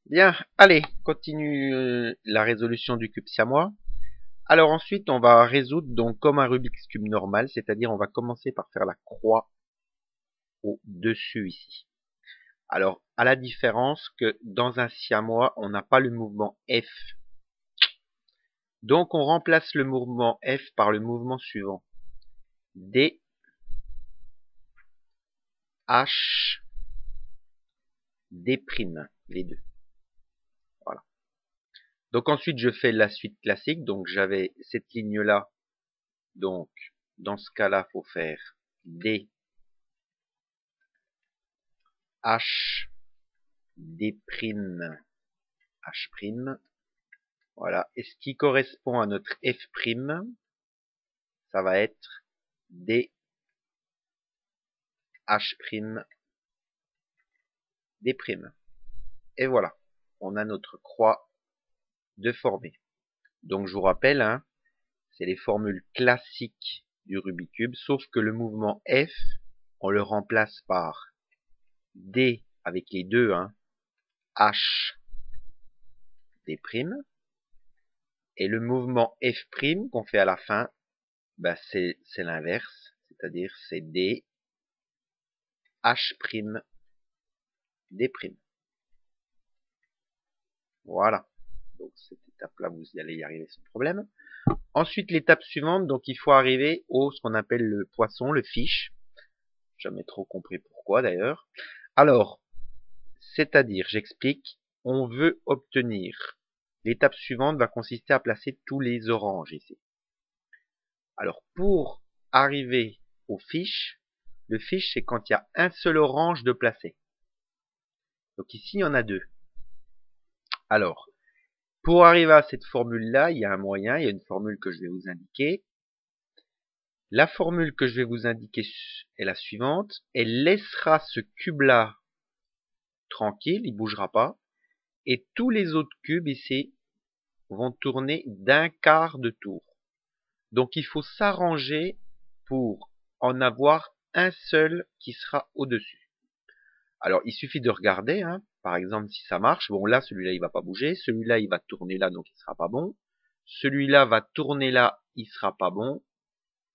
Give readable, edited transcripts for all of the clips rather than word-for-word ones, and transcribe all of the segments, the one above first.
Bien, allez, continue la résolution du cube siamois. Alors ensuite, on va résoudre donc comme un Rubik's Cube normal, c'est-à-dire on va commencer par faire la croix au-dessus ici. Alors, à la différence que dans un siamois, on n'a pas le mouvement F. Donc on remplace le mouvement F par le mouvement suivant. D, H, D', les deux. Voilà. Donc ensuite, je fais la suite classique. Donc j'avais cette ligne-là. Donc, dans ce cas-là, il faut faire D, H, D', H'. Voilà. Et ce qui correspond à notre F', ça va être D, H', D'. Et voilà. On a notre croix de formée. Donc je vous rappelle, hein, c'est les formules classiques du Rubik's Cube, sauf que le mouvement F, on le remplace par D avec les deux, hein, H, D'. Et le mouvement F' qu'on fait à la fin, bah c'est l'inverse, c'est-à-dire c'est D, H', D'. Voilà. Donc cette étape-là, vous allez y arriver sans problème. Ensuite, l'étape suivante, donc il faut arriver au ce qu'on appelle le poisson, le fiche. Jamais trop compris pourquoi d'ailleurs. Alors, c'est-à-dire, j'explique, on veut obtenir. L'étape suivante va consister à placer tous les oranges ici. Alors, pour arriver au fiche, le fiche, c'est quand il y a un seul orange de placé. Donc ici, il y en a deux. Alors, pour arriver à cette formule-là, il y a un moyen, il y a une formule que je vais vous indiquer. La formule que je vais vous indiquer est la suivante. Elle laissera ce cube-là tranquille, il ne bougera pas. Et tous les autres cubes ici vont tourner d'un quart de tour. Donc il faut s'arranger pour en avoir un seul qui sera au-dessus. Alors il suffit de regarder, hein, par exemple si ça marche. Bon là, celui-là il va pas bouger, celui-là il va tourner là, donc il sera pas bon. Celui-là va tourner là, il sera pas bon.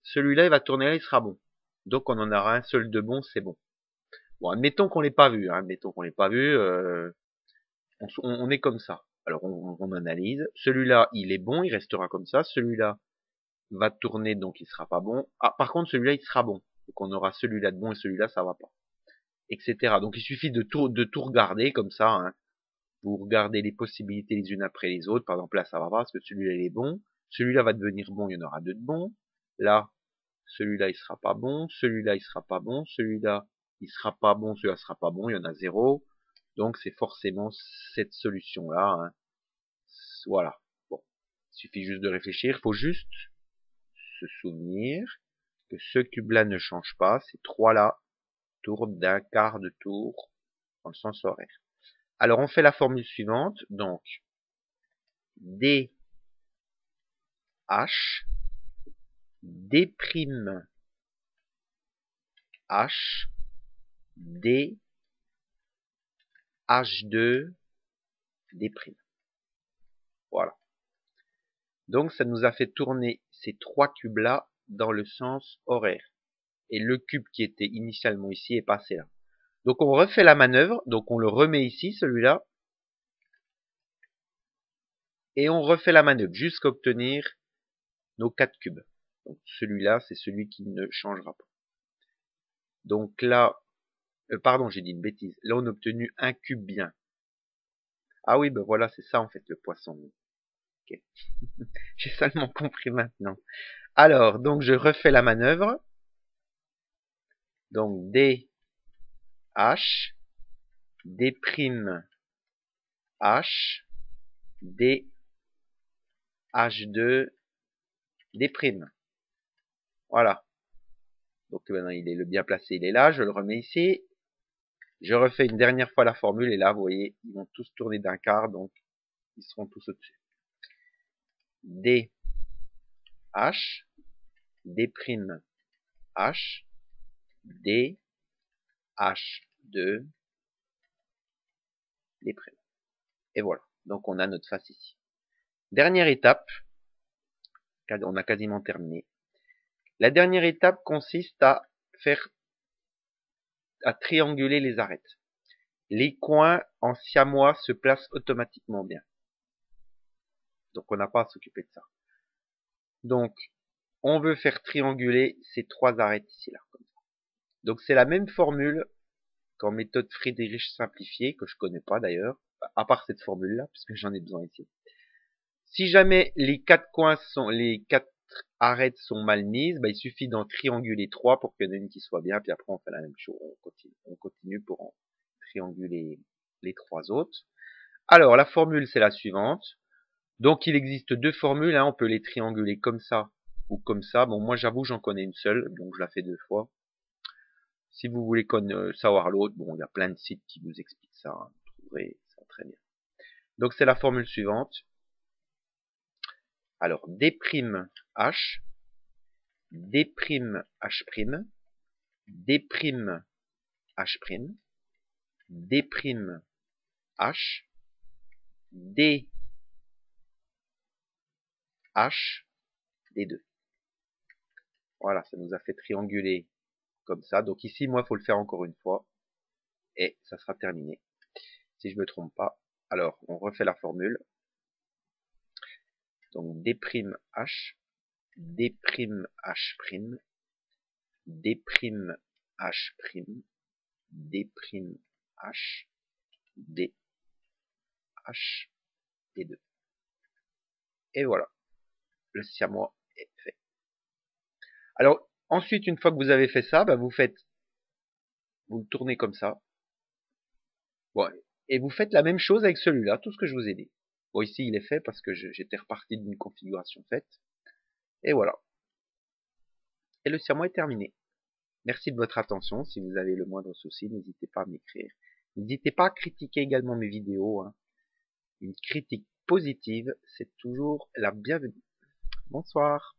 Celui-là il va tourner là, il sera bon. Donc on en aura un seul de bon, c'est bon. Bon, admettons qu'on l'ait pas vu, hein, admettons qu'on l'ait pas vu, on est comme ça. Alors on analyse. Celui-là il est bon, il restera comme ça. Celui-là va tourner, donc il sera pas bon. Ah, par contre, celui-là, il sera bon. Donc on aura celui-là de bon et celui-là, ça va pas. Etc. Donc il suffit de tout regarder comme ça. Hein. Vous regardez les possibilités les unes après les autres. Par exemple, là, ça va pas parce que celui-là, il est bon. Celui-là va devenir bon, il y en aura deux de bons. Là, celui-là, il sera pas bon. Celui-là, il sera pas bon. Celui-là, il sera pas bon. Celui-là sera pas bon. Il y en a zéro. Donc c'est forcément cette solution-là. Hein. Voilà. Bon. Il suffit juste de réfléchir. Il faut juste se souvenir que ce cube-là ne change pas, ces trois-là tournent d'un quart de tour dans le sens horaire. Alors on fait la formule suivante, donc D, H, D', H, D, H2, D'. Voilà. Donc ça nous a fait tourner ces trois cubes-là dans le sens horaire. Et le cube qui était initialement ici est passé là. Donc on refait la manœuvre, donc on le remet ici, celui-là, et on refait la manœuvre jusqu'à obtenir nos 4 cubes. Donc celui-là, c'est celui qui ne changera pas. Donc là, pardon, j'ai dit une bêtise. Là, on a obtenu un cube bien. Ah oui, ben voilà, c'est ça en fait le poisson. Okay. J'ai seulement compris maintenant. Alors, donc je refais la manœuvre. Donc D, H, D', H, D, H2, D'. Voilà. Donc maintenant, il est le bien placé, il est là. Je le remets ici. Je refais une dernière fois la formule et là, vous voyez, ils vont tous tourner d'un quart, donc ils seront tous au-dessus. D, H, D', H, D, H2, D'. Et voilà. Donc on a notre face ici. Dernière étape. On a quasiment terminé. La dernière étape consiste à trianguler les arêtes. Les coins en siamois se placent automatiquement bien. Donc on n'a pas à s'occuper de ça. Donc on veut faire trianguler ces trois arêtes ici là. Comme ça. Donc c'est la même formule qu'en méthode Friedrich simplifiée, que je connais pas d'ailleurs, à part cette formule là, puisque j'en ai besoin ici. Si jamais les quatre arêtes sont mal mises, bah, il suffit d'en trianguler 3 pour qu'il y en ait une qui soit bien, puis après on fait la même chose, on continue pour en trianguler les 3 autres. Alors la formule c'est la suivante. Donc il existe 2 formules, hein, on peut les trianguler comme ça ou comme ça. Bon moi j'avoue j'en connais une seule, donc je la fais 2 fois. Si vous voulez savoir l'autre, bon il y a plein de sites qui vous expliquent ça, hein, vous trouverez ça très bien. Donc c'est la formule suivante. Alors d'H, d'H', d'H', d'H', d'H', D, H, D2. Voilà, ça nous a fait trianguler comme ça. Donc ici, moi, il faut le faire encore une fois. Et ça sera terminé. Si je me trompe pas. Alors, on refait la formule. Donc, d'H, d'H', d'H', d'H', d'H', D, H, D2. Et voilà. Le siamois est fait. Alors, ensuite, une fois que vous avez fait ça, bah, vous le tournez comme ça. Bon, et vous faites la même chose avec celui-là, tout ce que je vous ai dit. Bon, ici, il est fait parce que j'étais reparti d'une configuration faite. Et voilà. Et le siamois est terminé. Merci de votre attention. Si vous avez le moindre souci, n'hésitez pas à m'écrire. N'hésitez pas à critiquer également mes vidéos, hein. Une critique positive, c'est toujours la bienvenue. Bonsoir.